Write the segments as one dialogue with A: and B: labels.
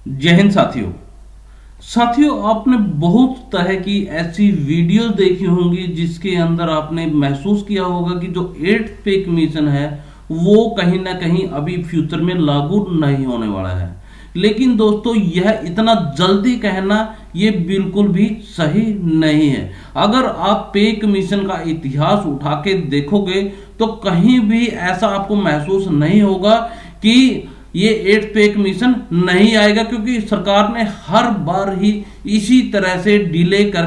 A: जय हिंद साथियों। आपने बहुत तरह की ऐसी वीडियो देखी होंगी जिसके अंदर आपने महसूस किया होगा कि जो 8th पे कमीशन है वो कहीं ना कहीं अभी फ्यूचर में लागू नहीं होने वाला है। लेकिन दोस्तों यह इतना जल्दी कहना ये बिल्कुल भी सही नहीं है। अगर आप पे कमीशन का इतिहास उठा के देखोगे तो कहीं भी ऐसा आपको महसूस नहीं होगा कि ये 8th पे कमीशन नहीं आएगा, क्योंकि सरकार ने हर बार ही इसी तरह से डिले कर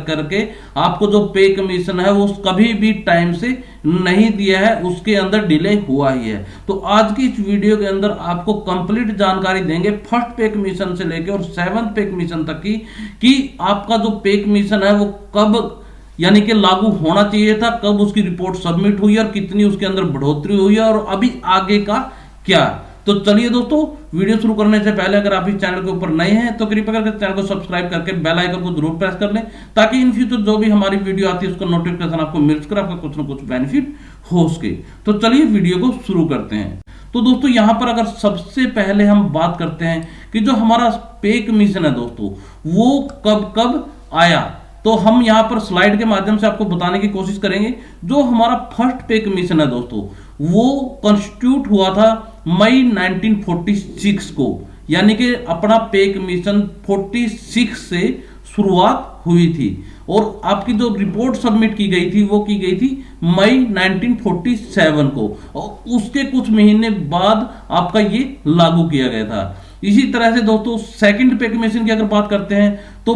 A: करके आपको जो पे कमीशन है वो कभी भी टाइम से नहीं दिया है, उसके अंदर डिले हुआ ही है। तो आज की इस वीडियो के अंदर आपको कंप्लीट जानकारी देंगे फर्स्ट पे कमीशन से लेकर और 7th पे कमीशन तक की कि आपका जो पे कमीशन है वो कब यानी कि लागू होना चाहिए था, कब उसकी रिपोर्ट सबमिट हुई और कितनी उसके अंदर बढ़ोतरी हुई है और अभी आगे का क्या। तो चलिए दोस्तों, वीडियो शुरू करने से पहले अगर आप इस चैनल के ऊपर नए हैं तो कृपया करके चैनल को सब्सक्राइब करके बेल आइकन को जरूर प्रेस कर लें, ताकि इन फ्यूचर जो भी हमारी वीडियो आती है उसका नोटिफिकेशन आपको मिल सके, आपका कुछ ना कुछ बेनिफिट हो सके। तो चलिए वीडियो को शुरू करते हैं। तो दोस्तों यहां पर अगर सबसे पहले हम बात करते हैं कि जो हमारा पे कमीशन है दोस्तों वो कब कब आया, तो हम यहां पर स्लाइड के माध्यम से आपको बताने की कोशिश करेंगे। जो हमारा फर्स्ट पे कमीशन है दोस्तों वो कॉन्स्टिट्यूट हुआ था मई 1946 को, यानी कि अपना पे कमीशन 46 से शुरुआत हुई थी और आपकी जो रिपोर्ट सबमिट की गई थी वो की गई थी मई 1947 को और उसके कुछ महीने बाद आपका ये लागू किया गया था। इसी तरह से दोस्तों सेकंड पे कमीशन की अगर बात करते हैं तो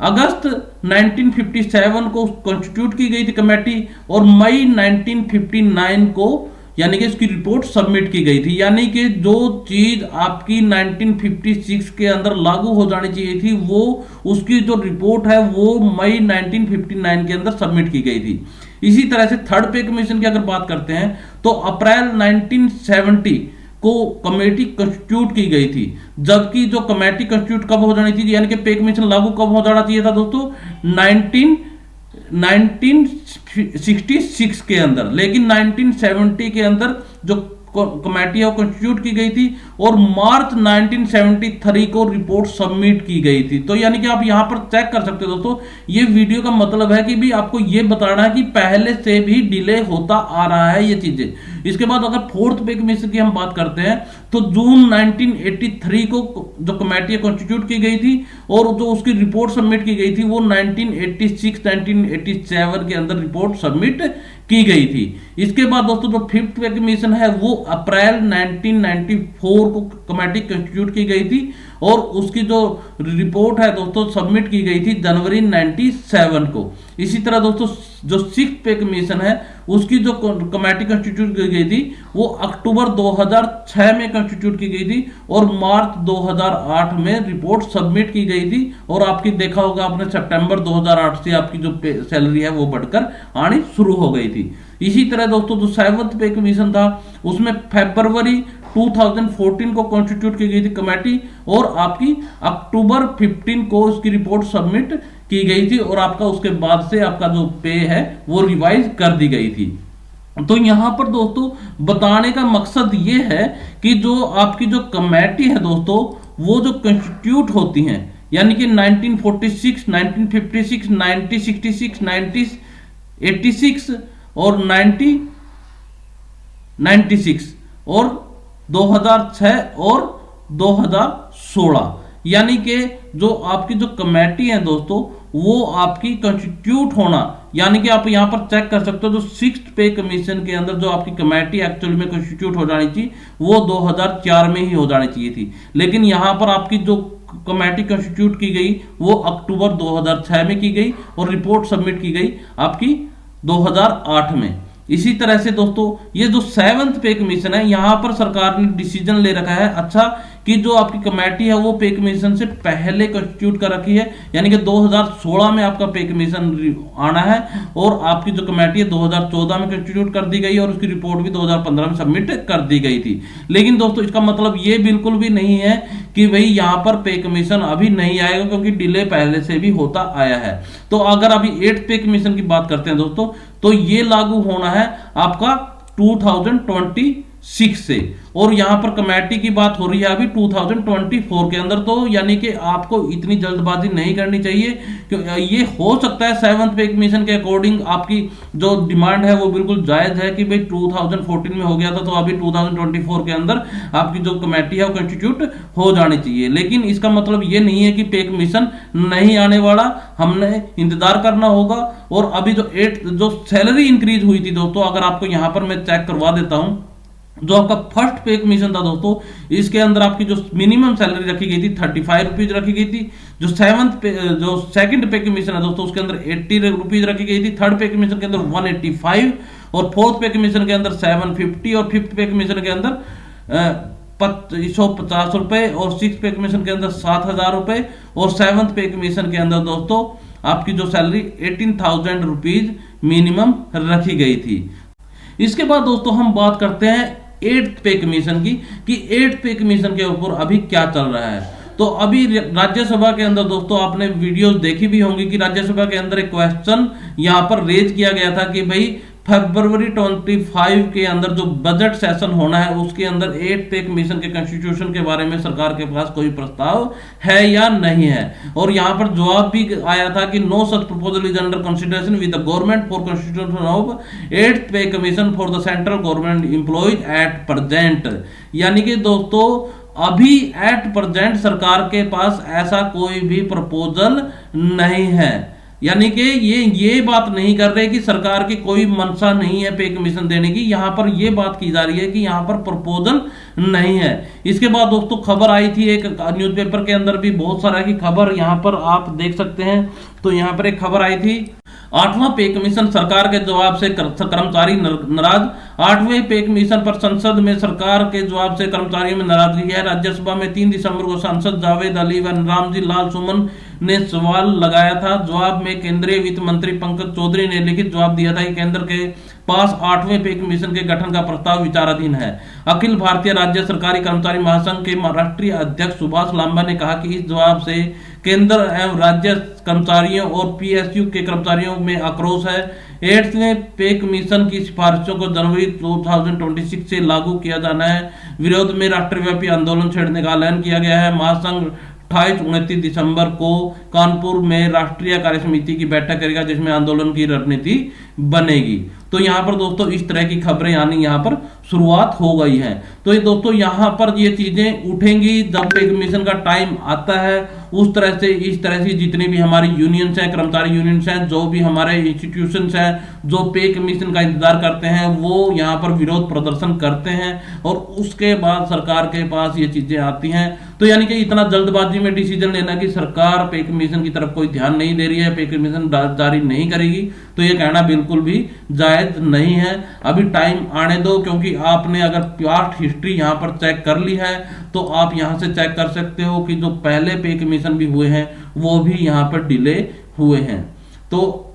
A: अगस्त 1957 को कॉन्स्टिट्यूट की गई थी कमेटी और मई 1959 को यानी कि इसकी रिपोर्ट सबमिट की गई थी। यानी कि जो चीज आपकी 1956 के अंदर लागू हो जानी चाहिए थी वो उसकी जो रिपोर्ट है वो मई 1959 के अंदर सबमिट की गई थी। इसी तरह से थर्ड पे कमीशन की अगर बात करते हैं तो अप्रैल 1970 को कमेटी कंस्टिट्यूट की गई थी, जबकि जो कमेटी कंस्टिट्यूट कब हो जानी थी यानी कि पे कमीशन लागू कब हो जाना चाहिए था दोस्तों 1966 के अंदर, लेकिन 1970 के अंदर जो कमेटी है वो कंस्टिट्यूट की गई थी और मार्च 1973 को रिपोर्ट सबमिट की गई थी। तो यानी कि आप यहां पर चेक कर सकते हो दोस्तों, ये वीडियो का मतलब है कि भी आपको ये बताना है कि पहले से भी डिले होता आ रहा है ये चीजें। इसके बाद अगर फोर्थ पे कमीशन की हम बात करते हैं तो जून 1983 को जो कमेटी कॉन्स्टिट्यूट की गई थी और जो उसकी रिपोर्ट सबमिट की गई थी वो 1986-1987 के अंदर रिपोर्ट सबमिट की गई थी। इसके बाद दोस्तों जो फिफ्थ पे कमीशन है वो अप्रैल 1994 को कमेटी कंस्टिट्यूट की गई थी और उसकी जो रिपोर्ट है दोस्तों सबमिट की गई थी जनवरी 97 को। इसी तरह दोस्तों जो सिक्स्थ पे कमीशन है उसकी जो कमेटी कंस्टिट्यूट की गई थी वो अक्टूबर 2006 में कंस्टिट्यूट की गई थी और मार्च 2008 में रिपोर्ट सबमिट की गई थी और आपकी देखा होगा आपने सितंबर 2008 से आपकी जो सैलरी है वो बढ़कर आनी शुरू हो गई थी। इसी तरह दोस्तों जो सेवंथ पे कमीशन था उसमें फरवरी 2014 को कॉन्स्टिट्यूट की गई थी कमेटी और आपकी अक्टूबर 15 को उसकी रिपोर्ट सबमिट की गई थी और आपका उसके बाद से आपका जो पे है वो रिवाइज कर दी गई थी। तो यहां पर दोस्तों बताने का मकसद ये है कि जो आपकी जो कमेटी है दोस्तों वो जो कंस्टिट्यूट होती हैं यानी कि 1946, 1956, 1966, 1986 और 1996 और 2006 और 2016, यानी कि जो आपकी जो कमेटी है दोस्तों वो आपकी कंस्टिट्यूट होना, यानी कि आप यहां पर चेक कर सकते हो जो सिक्स्थ पे कमीशन के अंदर जो आपकी कमेटी एक्चुअली में कंस्टिट्यूट हो जानी थी वो 2004 में ही हो जानी चाहिए थी, लेकिन यहां पर आपकी जो कमेटी कंस्टिट्यूट की गई वो अक्टूबर 2006 में की गई और रिपोर्ट सबमिट की गई आपकी 2008 में। इसी तरह से दोस्तों ये जो सेवंथ पे कमीशन है यहां पर सरकार ने डिसीजन ले रखा है अच्छा कि जो आपकी कमेटी है वो पे कमीशन से पहले कंस्टिट्यूट कर रखी है, यानी कि 2016 में आपका पे कमीशन आना है और आपकी जो कमेटी है 2014 में कंस्टिट्यूट कर दी गई और उसकी रिपोर्ट भी 2015 में सबमिट कर दी गई थी। लेकिन दोस्तों इसका मतलब ये बिल्कुल भी नहीं है कि भाई यहां पर पे कमीशन अभी नहीं आएगा, क्योंकि डिले पहले से भी होता आया है। तो अगर अभी 8th पे कमीशन की बात करते हैं दोस्तों तो ये लागू होना है आपका 2020 से। और यहां पर कमेटी की बात हो रही है अभी 2024 के अंदर, तो यानी कि आपको इतनी जल्दबाजी नहीं करनी चाहिए, क्योंकि ये हो सकता है 7th पे कमीशन के अकॉर्डिंग आपकी जो डिमांड है वो बिल्कुल जायज है कि भाई 2014 में हो गया था तो अभी 2024 के अंदर आपकी जो कमेटी है वो कंस्टिट्यूट हो जानी चाहिए। लेकिन इसका मतलब ये नहीं है कि पे कमीशन नहीं आने वाला, हमने इंतजार करना होगा। और अभी जो सैलरी इंक्रीज हुई थी दोस्तों, अगर आपको यहां पर मैं चेक करवा देता हूं, जो आपका फर्स्ट पे कमीशन था दोस्तों, इसके अंदर आपकी जो मिनिमम सैलरी रखी गई थी 35 रुपीज रखी गई थी। जो सेकंड पे कमीशन है दोस्तों, उसके अंदर 80 रुपीज रखी गई थी। थर्ड पे कमीशन के अंदर 185, और फोर्थ पे कमीशन के अंदर 750, और फिफ्थ पे कमीशन के अंदर 150 रुपए, और सिक्स पे कमीशन के अंदर 7,000 रुपए, और 7th पे कमीशन के अंदर दोस्तों आपकी जो सैलरी 18,000 रुपीज मिनिमम रखी गई थी। इसके बाद दोस्तों हम बात करते हैं 8th पे कमीशन की, कि 8th पे कमीशन के ऊपर अभी क्या चल रहा है। तो अभी राज्यसभा के अंदर दोस्तों आपने वीडियोस देखी भी होंगी कि राज्यसभा के अंदर एक क्वेश्चन यहां पर रेज किया गया था कि भाई फरवरी 25 के अंदर जो बजट सेशन होना है उसके अंदर 8th पे कमीशन के कॉन्स्टिट्यूशन के बारे में सरकार के पास कोई प्रस्ताव है या नहीं है। और यहां पर जवाब भी आया था कि no such proposal is under consideration with the government for constitution of 8th pay commission for the central government employees at present. यानी कि दोस्तों अभी एट प्रेजेंट सरकार के पास ऐसा कोई भी प्रपोजल नहीं है। यानी कि ये बात नहीं कर रहे कि सरकार की कोई मंशा नहीं है पे कमीशन देने की, यहां पर ये बात की जा रही है कि यहां पर प्रपोजल नहीं है। इसके बाद दोस्तों खबर आई थी एक न्यूज़पेपर के अंदर भी, बहुत सारा की खबर यहां पर आप देख सकते हैं। तो यहां पर एक खबर आई थी, 8वां पे कमीशन सरकार के जवाब से कर्मचारी नाराज। 8वें पे कमीशन पर संसद में सरकार के जवाब से कर्मचारियों में नाराजगी है। राज्यसभा में 3 दिसंबर को सांसद जावेद अली व रामजी लाल सुमन ने सवाल लगाया था। जवाब में केंद्रीय वित्त मंत्री पंकज चौधरी ने लिखित जवाब दिया था कि केंद्र के पास 8वें पे कमीशन के गठन का प्रस्ताव विचाराधीन है। अखिल भारतीय राज्य सरकारी कर्मचारी महासंघ के राष्ट्रीय अध्यक्ष सुभाष लांबा ने कहा कि इस जवाब से केंद्र एवं राज्य कर्मचारियों और पीएसयू के कर्मचारियों में आक्रोश है। 8वें पे कमीशन की सिफारिशों को जनवरी 2026 से लागू किया जाना है। विरोध में राष्ट्रव्यापी आंदोलन छेड़ने का ऐलान किया गया है। महासंघ 28-29 दिसंबर को कानपुर में राष्ट्रीय कार्य समिति की बैठक करेगा जिसमें आंदोलन की रणनीति बनेगी। तो यहाँ पर दोस्तों इस तरह की खबरें आनी यहाँ पर शुरुआत हो गई है। तो ये दोस्तों यहाँ पर ये चीजें उठेंगी जब पे कमीशन का टाइम आता है। उस तरह से इस तरह से जितनी भी हमारी यूनियंस हैं, कर्मचारी यूनियंस हैं, जो भी हमारे इंस्टीट्यूशंस हैं जो पे कमीशन का इंतजार करते हैं, वो यहाँ पर विरोध प्रदर्शन करते हैं और उसके बाद सरकार के पास ये चीजें आती हैं। तो यानी कि इतना जल्दबाजी में डिसीजन लेना कि सरकार पे कमीशन की तरफ कोई ध्यान नहीं दे रही है, पे कमीशन जारी नहीं करेगी, तो ये कहना बिल्कुल भी जायज नहीं है। अभी टाइम आने दो, क्योंकि आपने अगर पास्ट हिस्ट्री यहाँ पर चेक कर ली है तो आप यहाँ से चेक कर सकते हो कि जो पहले पे कमीशन भी हुए हैं वो भी यहाँ पर डिले हुए हैं। तो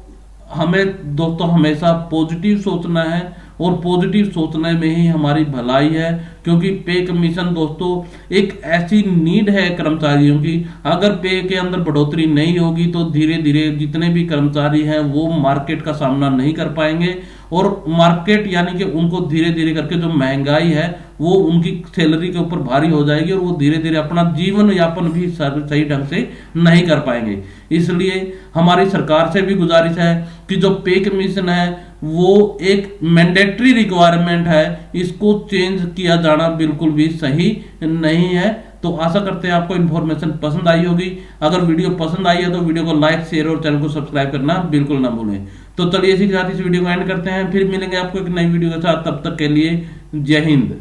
A: हमें दोस्तों हमेशा पॉजिटिव सोचना है और पॉजिटिव सोचने में ही हमारी भलाई है, क्योंकि पे कमीशन दोस्तों एक ऐसी नीड है कर्मचारियों की। अगर पे के अंदर बढ़ोतरी नहीं होगी तो धीरे धीरे जितने भी कर्मचारी हैं वो मार्केट का सामना नहीं कर पाएंगे, और मार्केट यानी कि उनको धीरे धीरे करके जो महंगाई है वो उनकी सैलरी के ऊपर भारी हो जाएगी और वो धीरे धीरे अपना जीवन यापन भी सही ढंग से नहीं कर पाएंगे। इसलिए हमारी सरकार से भी गुजारिश है कि जो पे कमीशन है वो एक मैंडेटरी रिक्वायरमेंट है, इसको चेंज किया जाना बिल्कुल भी सही नहीं है। तो आशा करते हैं आपको इन्फॉर्मेशन पसंद आई होगी। अगर वीडियो पसंद आई है तो वीडियो को लाइक, शेयर और चैनल को सब्सक्राइब करना बिल्कुल ना भूलें। तो चलिए इसी के साथ इस वीडियो को एंड करते हैं, फिर मिलेंगे आपको एक नई वीडियो के साथ। तब तक के लिए जय हिंद।